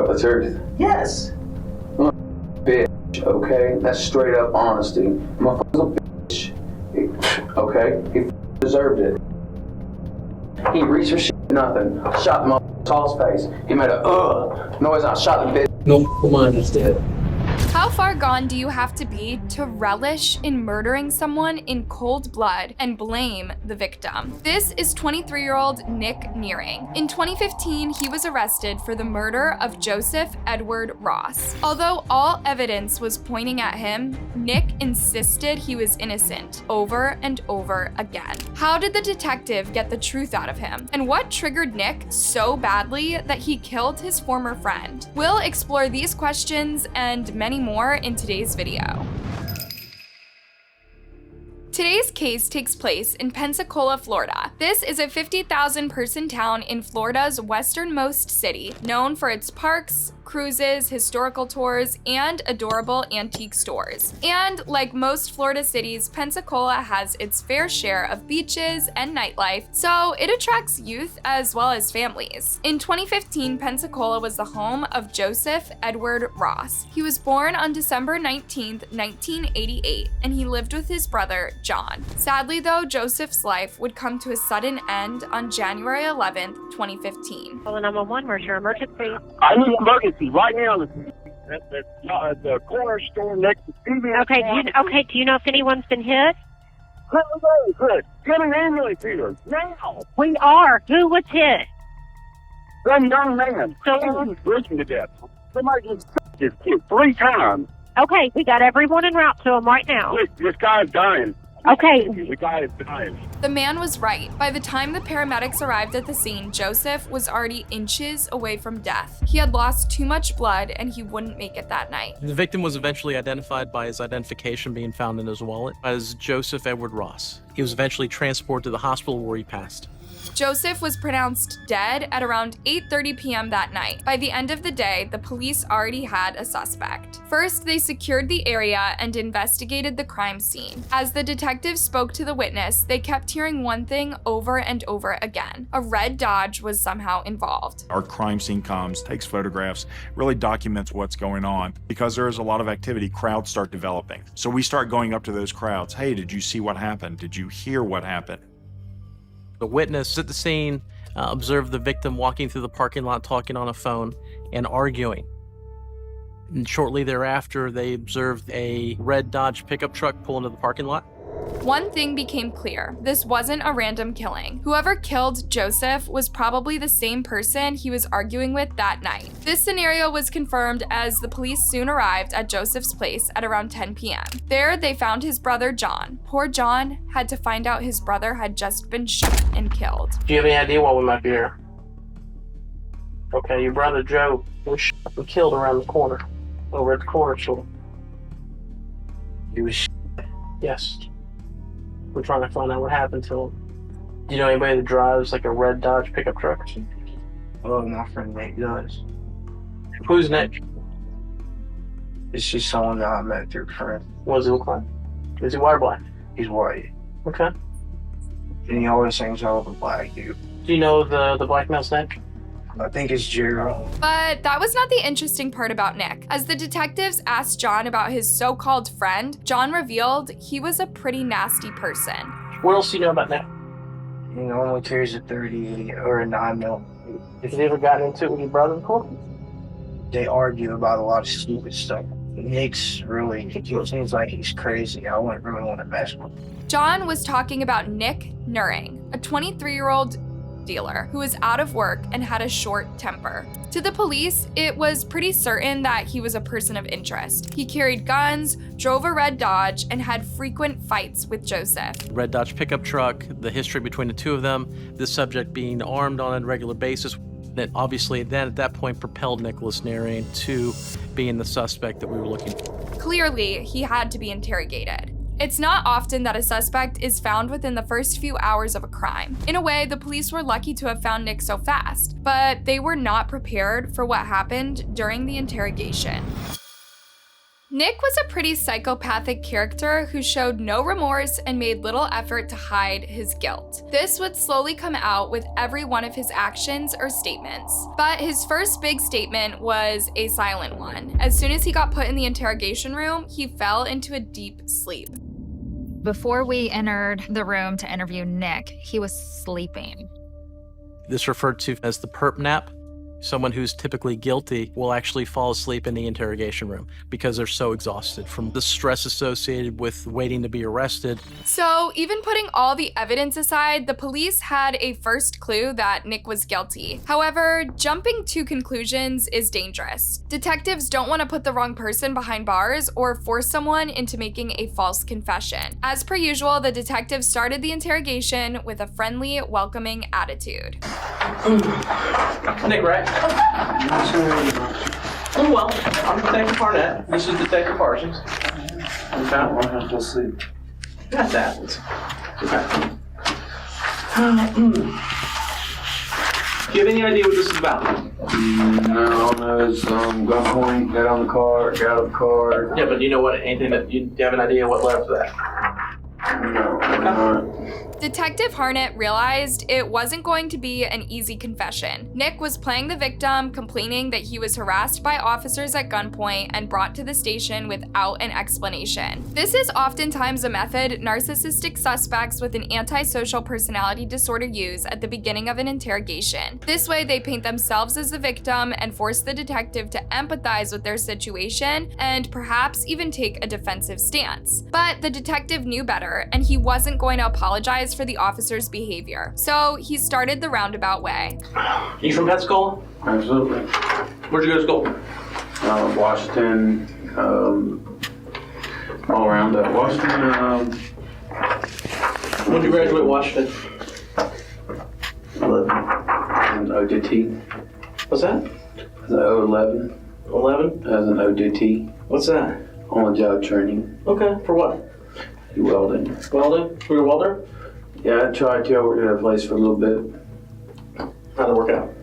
about the truth? Yes. I'm a bitch, okay? That's straight up honesty. Motherfucker's a bitch. Okay? He deserved it. He reached for shit, nothing. I shot the motherfucker's face. He made a noise and I shot the bitch. No mind is dead. How far gone do you have to be to relish in murdering someone in cold blood and blame the victim? This is 23-year-old Nick Nearing. In 2015, he was arrested for the murder of Joseph Edward Ross. Although all evidence was pointing at him, Nick insisted he was innocent over and over again. How did the detective get the truth out of him? And what triggered Nick so badly that he killed his former friend? We'll explore these questions and many more in today's video. Today's case takes place in Pensacola, Florida. This is a 50,000 person town in Florida's westernmost city, known for its parks, cruises, historical tours, and adorable antique stores. And like most Florida cities, Pensacola has its fair share of beaches and nightlife, so it attracts youth as well as families. In 2015, Pensacola was the home of Joseph Edward Ross. He was born on December 19th, 1988, and he lived with his brother, John. Sadly though, Joseph's life would come to a sudden end on January 11th, 2015. Well, 911, where's your emergency? I need emergency right now. At the corner store next to TV. Okay, do you know if anyone's been hit? Good. Get an ambulance here now. We are. Who was hit? Some young man. So- He's bleeding to death. Somebody just shot this kid 3 times. Okay, we got everyone en route to him right now. This guy's dying. Okay. The guy is dying. The man was right. By the time the paramedics arrived at the scene, Joseph was already inches away from death. He had lost too much blood and he wouldn't make it that night. The victim was eventually identified by his identification being found in his wallet as Joseph Edward Ross. He was eventually transported to the hospital where he passed. Joseph was pronounced dead at around 8:30 p.m. that night. By the end of the day, the police already had a suspect. First, they secured the area and investigated the crime scene. As the detectives spoke to the witness, they kept hearing one thing over and over again. A red Dodge was somehow involved. Our crime scene comes, takes photographs, really documents what's going on. Because there is a lot of activity, crowds start developing. So we start going up to those crowds. Hey, did you see what happened? Did you hear what happened? The witness at the scene observed the victim walking through the parking lot talking on a phone and arguing. And shortly thereafter, they observed a red Dodge pickup truck pull into the parking lot. One thing became clear. This wasn't a random killing. Whoever killed Joseph was probably the same person he was arguing with that night. This scenario was confirmed as the police soon arrived at Joseph's place at around 10 p.m. There, they found his brother John. Poor John had to find out his brother had just been shot and killed. Do you have any idea why we might be here? Okay, your brother Joe was shot and killed around the corner, over at the corner store. He was shit. Yes. We're trying to find out what happened to him. Do you know anybody that drives like a red Dodge pickup truck? Oh, my friend Nate does. Who's Nick? It's just someone that I met through a friend. What does he look like? Is he white or black? He's white. Okay. And he always hangs out with a black dude. Do you know the black man's name? I think it's Gerald. But that was not the interesting part about Nick. As the detectives asked John about his so-called friend, John revealed he was a pretty nasty person. What else do you know about Nick? He normally carries a 38 or a 9mm. Have you ever gotten into it with your brother before? They argue about a lot of stupid stuff. Nick's really, he seems like he's crazy. I wouldn't really want to mess with him. John was talking about Nick Nearing, a 23-year-old dealer who was out of work and had a short temper. To the police, it was pretty certain that he was a person of interest. He carried guns, drove a red Dodge, and had frequent fights with Joseph. Red Dodge pickup truck, the history between the two of them, this subject being armed on a regular basis, that obviously then at that point propelled Nicholas Nearing to being the suspect that we were looking for. Clearly, he had to be interrogated. It's not often that a suspect is found within the first few hours of a crime. In a way, the police were lucky to have found Nick so fast, but they were not prepared for what happened during the interrogation. Nick was a pretty psychopathic character who showed no remorse and made little effort to hide his guilt. This would slowly come out with every one of his actions or statements. But his first big statement was a silent one. As soon as he got put in the interrogation room, he fell into a deep sleep. Before we entered the room to interview Nick, he was sleeping. This referred to as the perp nap. Someone who's typically guilty will actually fall asleep in the interrogation room because they're so exhausted from the stress associated with waiting to be arrested. So, even putting all the evidence aside, the police had a first clue that Nick was guilty. However, jumping to conclusions is dangerous. Detectives don't want to put the wrong person behind bars or force someone into making a false confession. As per usual, the detectives started the interrogation with a friendly, welcoming attitude. Nick, right? Oh, well, I'm Detective Harnett. This is Detective Parsons. Okay. I'm still asleep. That happens. Okay. Do you have any idea what this is about? No, it's gunpoint, get out of the car. Yeah, but do you know what, anything that, do you have an idea what led up to that? No, I'm not. Detective Harnett realized it wasn't going to be an easy confession. Nick was playing the victim, complaining that he was harassed by officers at gunpoint and brought to the station without an explanation. This is oftentimes a method narcissistic suspects with an antisocial personality disorder use at the beginning of an interrogation. This way, they paint themselves as the victim and force the detective to empathize with their situation and perhaps even take a defensive stance. But the detective knew better, and he wasn't going to apologize for the officer's behavior. So he started the roundabout way. You from Pensacola? Absolutely. Where'd you go to school? Washington, all around that. Washington, When did you graduate Washington? 11. As an ODT. What's that? As an 11. 11? As an ODT. What's that? On job training. Okay, for what? You welding. Welding? Were you a welder? Yeah, I tried to. I worked at a place for a little bit. How'd it work out?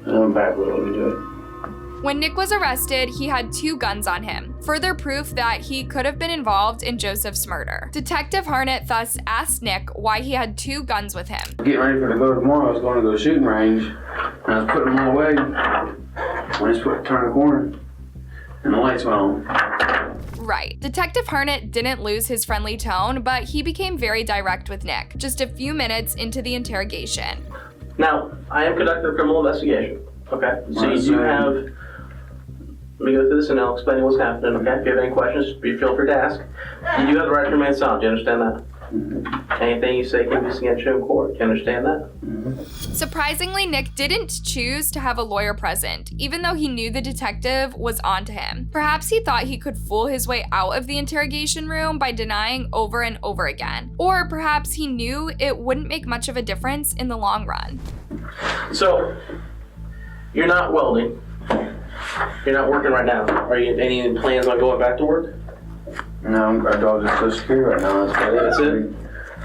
I'm back with it. When Nick was arrested, he had 2 guns on him, further proof that he could have been involved in Joseph's murder. Detective Harnett thus asked Nick why he had 2 guns with him. Getting ready for to go tomorrow, I was going to go shooting range, and I was putting them all away. When I just turned the corner, and the lights went on. Right. Detective Harnett didn't lose his friendly tone, but he became very direct with Nick, just a few minutes into the interrogation. Now, I am conducting a criminal investigation. Okay? So you do have... Let me go through this and I'll explain what's happening, okay? If you have any questions, feel free to ask. You do have the right to remain silent. Do you understand that? Mm-hmm. Anything you say can be against you in court. Do you understand that? Mm-hmm. Surprisingly, Nick didn't choose to have a lawyer present, even though he knew the detective was onto him. Perhaps he thought he could fool his way out of the interrogation room by denying over and over again. Or perhaps he knew it wouldn't make much of a difference in the long run. So, you're not welding. You're not working right now. Are you any plans on going back to work? No, I'm just Social Security right now. That's it?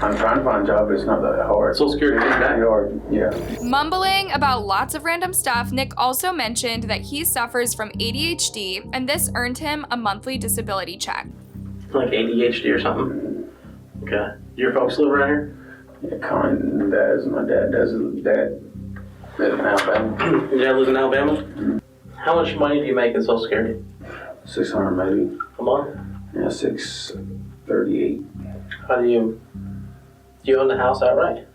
I'm trying to find a job, but it's not that hard. Social Security is that hard, yeah. Mumbling about lots of random stuff, Nick also mentioned that he suffers from ADHD, and this earned him a monthly disability check. Like ADHD or something? Okay. Your folks live around here? Yeah, kind of does. My dad does. Dad lives in Alabama. Your dad lives in Alabama? Mm-hmm. How much money do you make in Social Security? 600 maybe. A month? Yeah, 638. How do you own the house outright?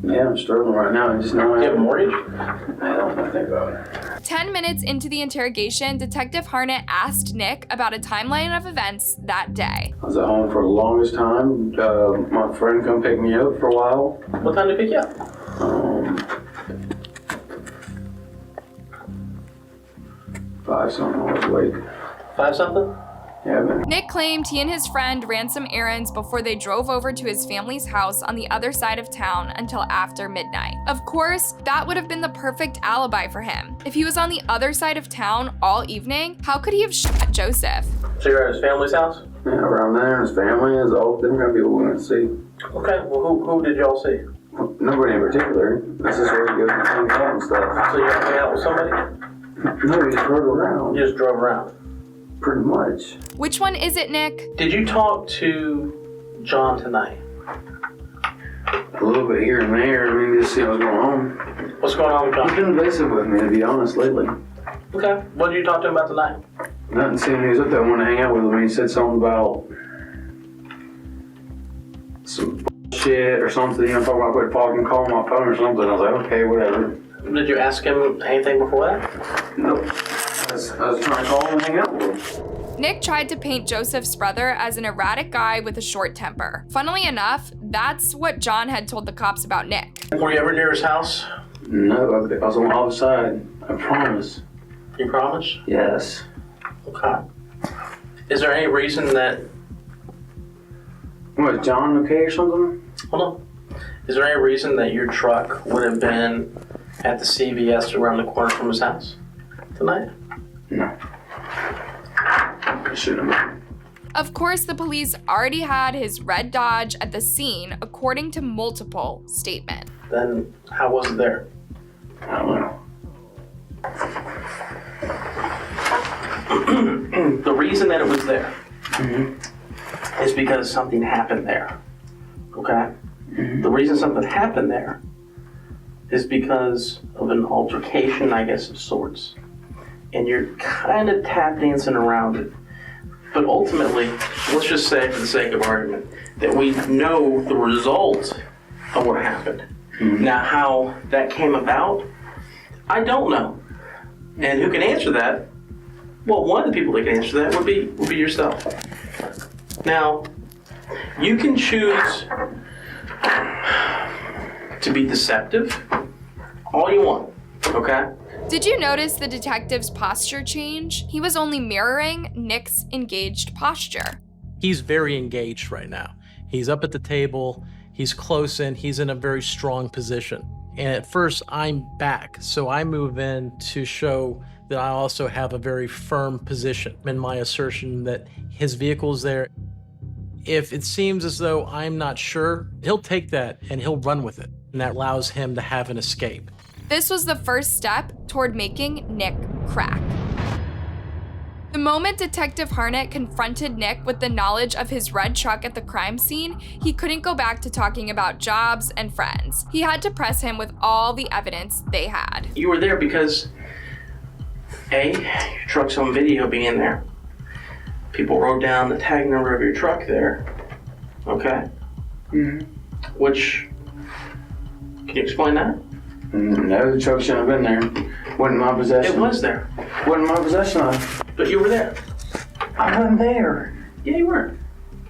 Yeah, I'm struggling right now. I just know Do you have a mortgage? I don't think about it. 10 minutes into the interrogation, Detective Harnett asked Nick about a timeline of events that day. I was at home for the longest time. My friend come pick me up for a while. What time did he pick you up? 5 something. I was late. 5 something? Yeah, man. Nick claimed he and his friend ran some errands before they drove over to his family's house on the other side of town until after midnight. Of course, that would have been the perfect alibi for him. If he was on the other side of town all evening, how could he have shot Joseph? So you're at his family's house? Yeah, around there, his family is all different people we're gonna see. Okay, well who did y'all see? Nobody in particular. This is where he goes and hangs out and stuff. So you hung out with somebody? No, he just rode around. You just drove around. Pretty much. Which one is it, Nick? Did you talk to John tonight? A little bit here and there. I mean, just see what's going on. What's going on with He's John? been invasive with me, to be honest, lately. Okay. What did you talk to him about tonight? Nothing seemed he was up there wanting to hang out with him. He said something about some shit or something. You know, talking about quit fucking calling my phone or something. I was like, okay, whatever. Did you ask him anything before that? No. I was trying to call him and hang out with him. Nick tried to paint Joseph's brother as an erratic guy with a short temper. Funnily enough, that's what John had told the cops about Nick. Were you ever near his house? No, I was on the other side. I promise. You promise? Yes. Okay. Is there any reason that... What, John okay or something? Hold on. Is there any reason that your truck would have been at the CVS around the corner from his house tonight? No. I shouldn't have been. Of course, the police already had his red Dodge at the scene, according to multiple statements. Then how was it there? I don't know. The reason that it was there is because something happened there. Okay? The reason something happened there is because of an altercation, I guess, of sorts. And you're kind of tap dancing around it. But ultimately, let's just say, for the sake of argument, that we know the result of what happened. Now, how that came about, I don't know. And who can answer that? Well, one of the people that can answer that would be yourself. Now, you can choose to be deceptive all you want, okay? Did you notice the detective's posture change? He was only mirroring Nick's engaged posture. He's very engaged right now. He's up at the table, he's close in, he's in a very strong position. And at first, I'm back, so I move in to show that I also have a very firm position in my assertion that his vehicle's there. If it seems as though I'm not sure, he'll take that and he'll run with it. And that allows him to have an escape. This was the first step toward making Nick crack. The moment Detective Harnett confronted Nick with the knowledge of his red truck at the crime scene, he couldn't go back to talking about jobs and friends. He had to press him with all the evidence they had. You were there because, A, your truck's on video being there. People wrote down the tag number of your truck there. Okay? Which, can you explain that? No, the truck shouldn't have been there. Wasn't my possession. It was there. Wasn't my possession of. But you were there. I wasn't there. Yeah, you were.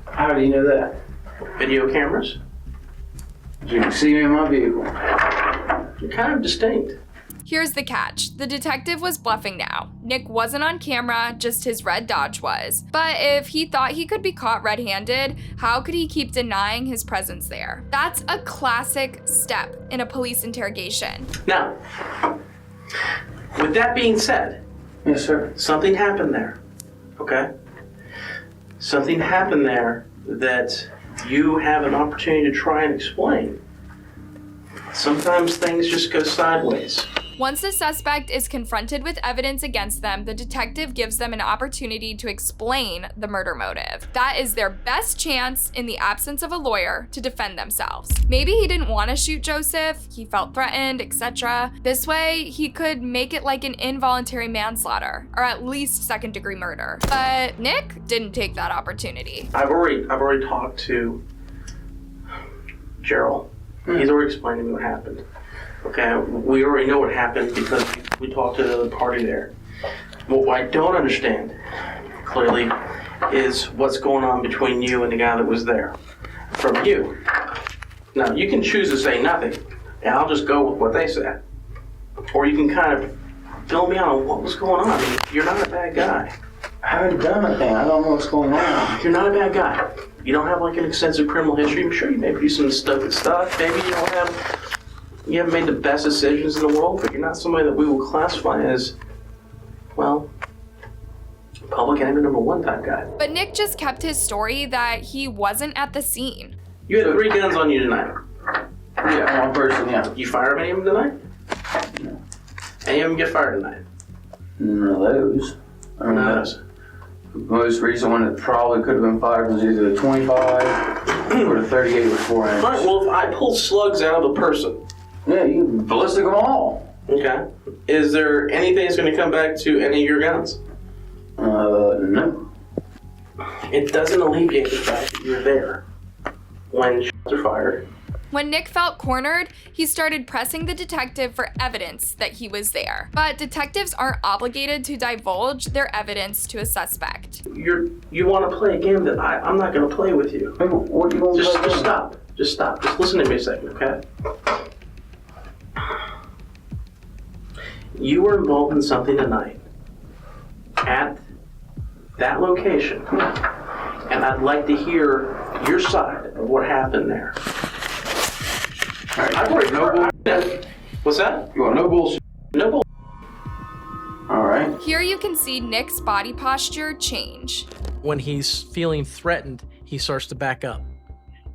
How do you know that? Video cameras. You can see me in my vehicle. You're kind of distinct. Here's the catch. The detective was bluffing now. Nick wasn't on camera, just his red Dodge was. But if he thought he could be caught red-handed, how could he keep denying his presence there? That's a classic step in a police interrogation. Now, with that being said, Yes, sir. something happened there, okay? Something happened there that you have an opportunity to try and explain. Sometimes things just go sideways. Once the suspect is confronted with evidence against them, the detective gives them an opportunity to explain the murder motive. That is their best chance, in the absence of a lawyer, to defend themselves. Maybe he didn't want to shoot Joseph, he felt threatened, etc. This way, he could make it like an involuntary manslaughter, or at least second-degree murder. But Nick didn't take that opportunity. I've already talked to Gerald. He's already explained to me what happened. Okay, we already know what happened because we talked to the other party there. What I don't understand, clearly, is what's going on between you and the guy that was there. From you. Now, you can choose to say nothing, and I'll just go with what they said. Or you can kind of fill me on what was going on. I mean, you're not a bad guy. I haven't done anything. I don't know what's going on. You're not a bad guy. You don't have like an extensive criminal history. I'm sure you maybe do some stupid stuff. Maybe you haven't made the best decisions in the world, but you're not somebody that we will classify as, well, public enemy number one type guy. But Nick just kept his story that he wasn't at the scene. You had 3 guns on you tonight. Yeah, one person, yeah. You fire any of them tonight? No. Any of them get fired tonight? None of those. I don't know. Those. Most recent one that probably could have been fired was either the 25 or the 38 with 4 inches. All right, well, if I pull slugs out of a person, Yeah, you can ballistic them all. okay, is there anything that's going to come back to any of your guns? No. It doesn't alleviate the fact that you're there when shots are fired. When Nick felt cornered, he started pressing the detective for evidence that he was there. But detectives aren't obligated to divulge their evidence to a suspect. You want to play a game that I'm not going to play with you. Hey, what do you want to Just play? stop. Just stop. Just listen to me a second, okay? You were involved in something tonight at that location, and I'd like to hear your side of what happened there. I've already no bullshit. What's that? You want no bullshit? No bull. All right. Here you can see Nick's body posture change. When he's feeling threatened, he starts to back up.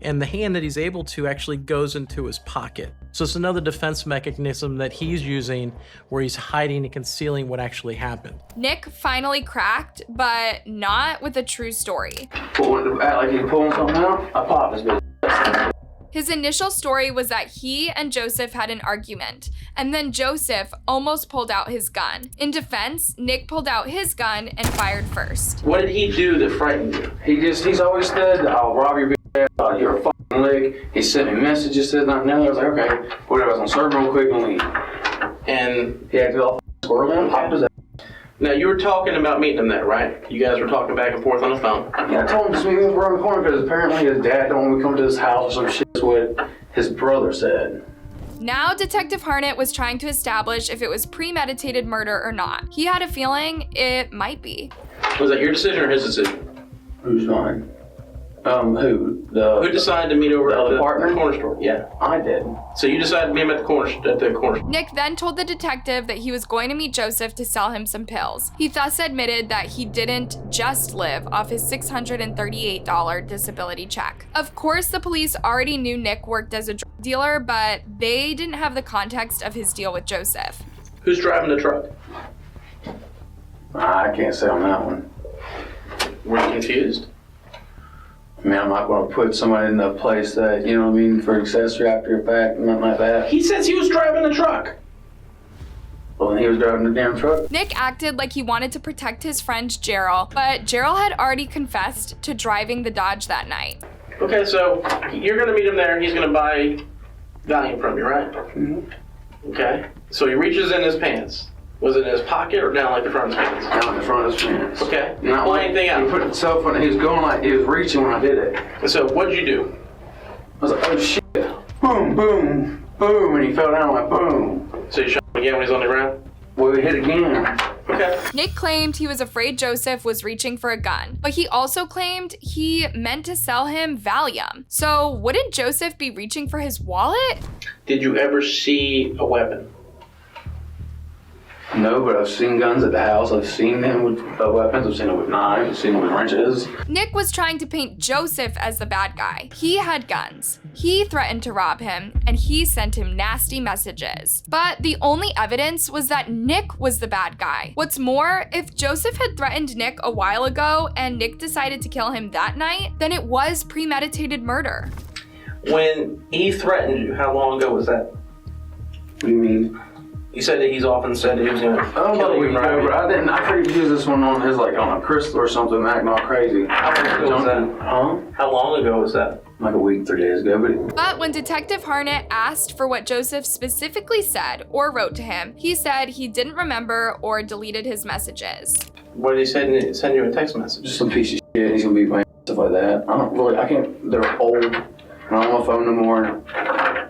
And the hand that he's able to actually goes into his pocket. So it's another defense mechanism that he's using where he's hiding and concealing what actually happened. Nick finally cracked, but not with a true story. Act like he's pulling something out. I popped this bitch. His initial story was that he and Joseph had an argument, and then Joseph almost pulled out his gun. In defense, Nick pulled out his gun and fired first. What did he do that frightened you? He's always said, I'll rob your bitch ass, you're a fucking lick. He sent me messages, said nothing else. I was like, okay, whatever, I was gonna serve him real quick and leave. And He acted all squirrely and popped his ass. now you were talking about meeting him there, right? You guys were talking back and forth on the phone. Yeah, I told him to meet me around the corner because apparently his dad don't want me to come to his house or some shit. That's what his brother said. Now, Detective Harnett was trying to establish if it was premeditated murder or not. He had a feeling it might be. Was that your decision or his decision? Who's mine? Who? Who decided to meet over the at other the partner? corner store? Yeah. I did. So you decided to meet him at the corner. Nick then told the detective that he was going to meet Joseph to sell him some pills. He thus admitted that he didn't just live off his $638 disability check. Of course, the police already knew Nick worked as a drug dealer, but they didn't have the context of his deal with Joseph. Who's driving the truck? I can't say on that one. Were you confused? I mean, I'm not going to put somebody in a place that, you know what I mean, for accessory after the fact, nothing like that. He says he was driving the truck. Well, then he was driving the damn truck. Nick acted like he wanted to protect his friend Gerald, but Gerald had already confessed to driving the Dodge that night. Okay, so you're going to meet him there. He's going to buy Valium from you, right? Mm-hmm. Okay. So he reaches in his pants. Was it in his pocket or down like the front of his pants? Down in the front of his pants. Okay. Not Pull like anything out. He put himself on it. He was going like, he was reaching when I did it. And so what'd you do? I was like, oh shit. Boom, boom, boom. And he fell down like boom. So you shot him again when he's on the ground? Well, we hit again. Okay. Nick claimed he was afraid Joseph was reaching for a gun, but he also claimed he meant to sell him Valium. So wouldn't Joseph be reaching for his wallet? Did you ever see a weapon? No, but I've seen guns at the house. I've seen them with weapons. I've seen them with knives. I've seen them with wrenches. Nick was trying to paint Joseph as the bad guy. He had guns. He threatened to rob him, and he sent him nasty messages. But the only evidence was that Nick was the bad guy. What's more, if Joseph had threatened Nick a while ago and Nick decided to kill him that night, then it was premeditated murder. When he threatened you, how long ago was that? What do you mean? You said that he's often said he was going to kill you, right? I figured he used this one on his, like, on a crystal or something, acting all crazy. How long ago was that? Huh? How long ago was that? Like a week, 3 days ago. But when Detective Harnett asked for what Joseph specifically said or wrote to him, he said he didn't remember or deleted his messages. What did he send you a text message? Just some piece of shit. He's gonna be playing stuff like that. I can't, they're old. I don't want a phone no more.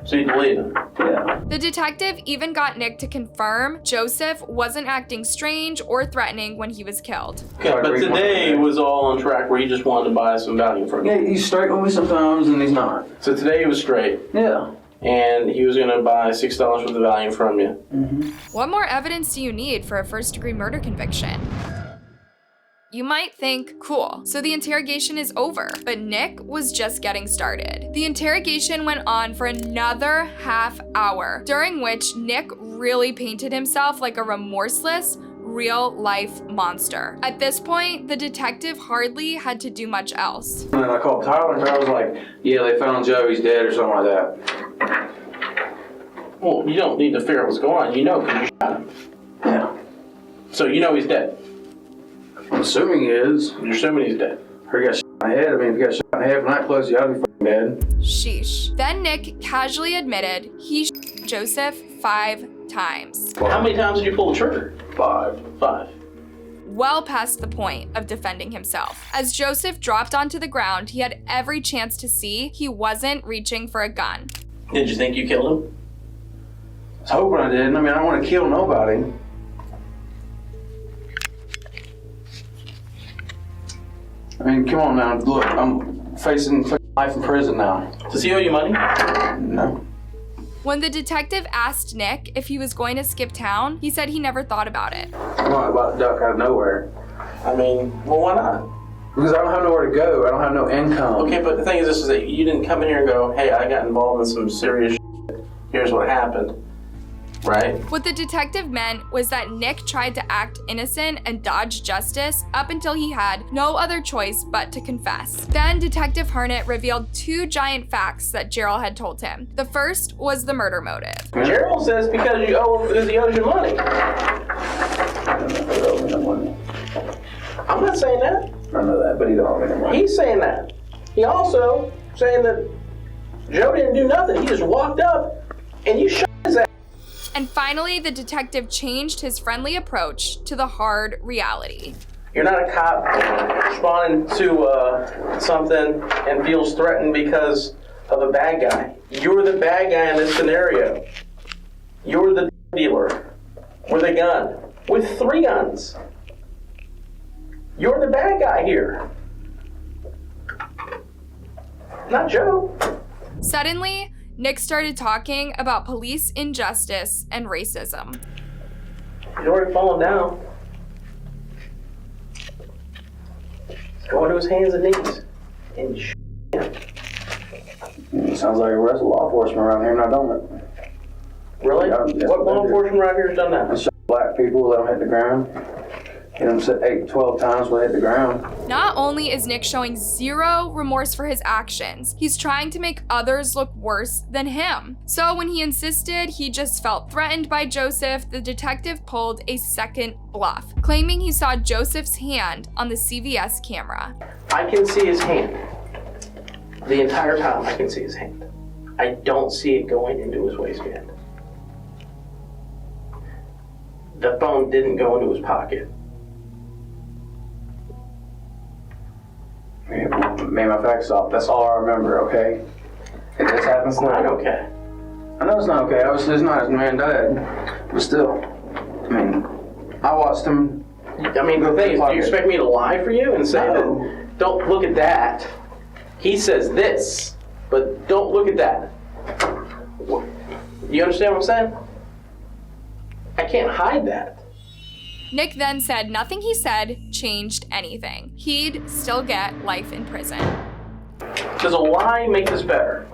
So you deleted them? Yeah. The detective even got Nick to confirm Joseph wasn't acting strange or threatening when he was killed. Okay, but today was all on track where he just wanted to buy some Valium from you. Yeah, he's straight with me sometimes and he's not. So today he was straight. Yeah. And he was going to buy $6 worth of Valium from you. Mm-hmm. What more evidence do you need for a first-degree murder conviction? You might think, cool, so the interrogation is over, but Nick was just getting started. The interrogation went on for another half hour, during which Nick really painted himself like a remorseless, real-life monster. At this point, the detective hardly had to do much else. And then I called Tyler, and Tyler was like, yeah, they found Joe, he's dead or something like that. Well, you don't need to figure out what's going on. You know because you shot him. Yeah. So you know he's dead. I'm assuming he is. You're assuming he's dead. Heard he got shot in the head. I mean, if he got shot in the head from that close, you ought to be fucking dead. Sheesh. Then Nick casually admitted he shot Joseph 5 times. How many times did you pull the trigger? 5. 5. Well past the point of defending himself. As Joseph dropped onto the ground, he had every chance to see he wasn't reaching for a gun. Did you think you killed him? I was hoping I didn't. I mean, I don't want to kill nobody. I mean, come on now. Look, I'm facing life in prison now. Does he owe you money? No. When the detective asked Nick if he was going to skip town, he said he never thought about it. I'm not about to duck out of nowhere. I mean, well, why not? Because I don't have nowhere to go. I don't have no income. Okay, but the thing is this is that you didn't come in here and go, hey, I got involved in some serious shit. Here's what happened. Right? What the detective meant was that Nick tried to act innocent and dodge justice up until he had no other choice but to confess. Then Detective Harnett revealed 2 giant facts that Gerald had told him. The first was the murder motive. Gerald says because he owes you money. I'm not saying that. I know that, but he don't have any money. He's saying that. He also saying that Joe didn't do nothing. He just walked up and you shot his ass. And finally, the detective changed his friendly approach to the hard reality. You're not a cop responding to something and feels threatened because of a bad guy. You're the bad guy in this scenario. You're the dealer with a gun, with 3 guns. You're the bad guy here. Not Joe. Suddenly, Nick started talking about police injustice and racism. He's already fallen down. He's going to his hands and knees. And Sounds like the rest of law enforcement around here now, don't it? really? Yeah, that's What what law they do. enforcement around here has done I that? shot black people, let them hit the ground. Hit them 8, 12 times when they hit the ground. Not only is Nick showing zero remorse for his actions, he's trying to make others look worse than him. So when he insisted he just felt threatened by Joseph, the detective pulled a second bluff, claiming he saw Joseph's hand on the CVS camera. I can see his hand. The entire time I can see his hand. I don't see it going into his waistband. The phone didn't go into his pocket. Made my facts up. That's all I remember, okay? It just happened It's quick. not okay. I know it's not okay. Obviously, it's not his man died. But still, I mean, I watched him. I mean, the thing is, do you expect me to lie for you and say No. that, don't look at that? He says this, but don't look at that. You understand what I'm saying? I can't hide that. Nick then said nothing he said changed anything. He'd still get life in prison. Does a lie make this better?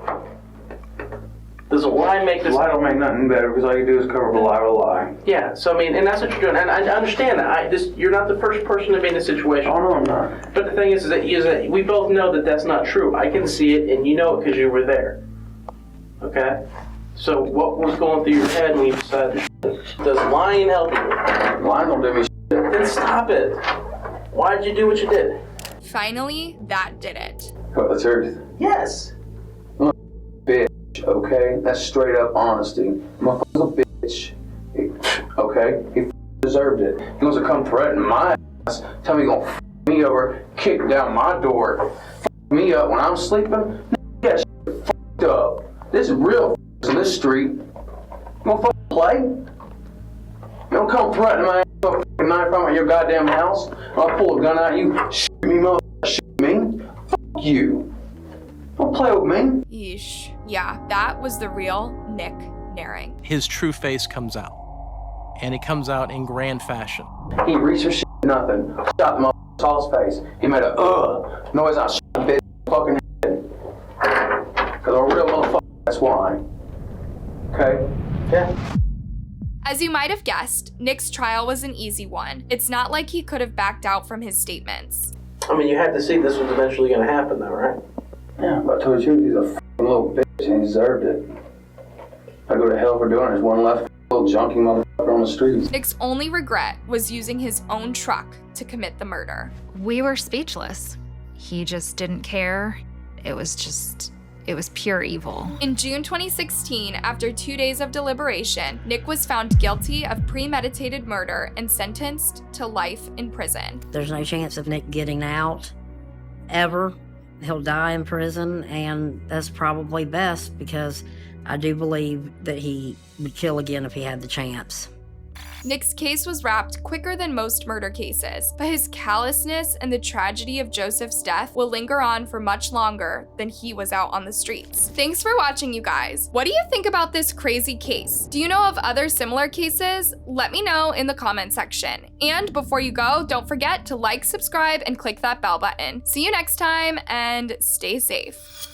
Does a lie make this... Lie don't make nothing better because all you do is cover up a lie with a lie. Yeah, so I mean, and that's what you're doing, and I understand that. You're not the first person to be in this situation. Oh, no, I'm not. But the thing is that we both know that that's not true. I can see it, and you know it because you were there. Okay? So what was going through your head when you decided to shoot? Does lying help you? Lying don't do me shit. Then stop it. Why'd you do what you did? Finally, that did it. What, the truth? Yes. Bitch, okay? That's straight up honesty. Motherfucker's a bitch. Okay? He deserved it. He wants to come threaten my ass, tell me he's gonna f me over, kick down my door, f me up when I'm sleeping. Yeah, shit fucked up. This is real in this street. You gonna fucking play? You don't come threaten my ass with a fucking knife out of your goddamn house. I'll pull a gun out of you, shoot me, motherfucker, shoot me. Fuck you. Don't play with me. Yeesh. Yeah, that was the real Nick Naring. His true face comes out, and it comes out in grand fashion. He reached for shit, nothing. Shot the motherfucker, saw his face. He made a noise. I shot the bitch fucking head. Cause I'm a real motherfucker, that's why. Okay? Yeah. As you might have guessed, Nick's trial was an easy one. It's not like he could have backed out from his statements. I mean, you had to see this was eventually going to happen, though, right? Yeah, but I told you, he's a f***ing little bitch and he deserved it. I go to hell for doing it. There's one left little junky motherfucker on the streets. Nick's only regret was using his own truck to commit the murder. We were speechless. He just didn't care. It was pure evil. In June 2016, after 2 days of deliberation, Nick was found guilty of premeditated murder and sentenced to life in prison. There's no chance of Nick getting out, ever. He'll die in prison, and that's probably best because I do believe that he would kill again if he had the chance. Nick's case was wrapped quicker than most murder cases, but his callousness and the tragedy of Joseph's death will linger on for much longer than he was out on the streets. Thanks for watching, you guys. What do you think about this crazy case? Do you know of other similar cases? Let me know in the comment section. And before you go, don't forget to like, subscribe, and click that bell button. See you next time, and stay safe.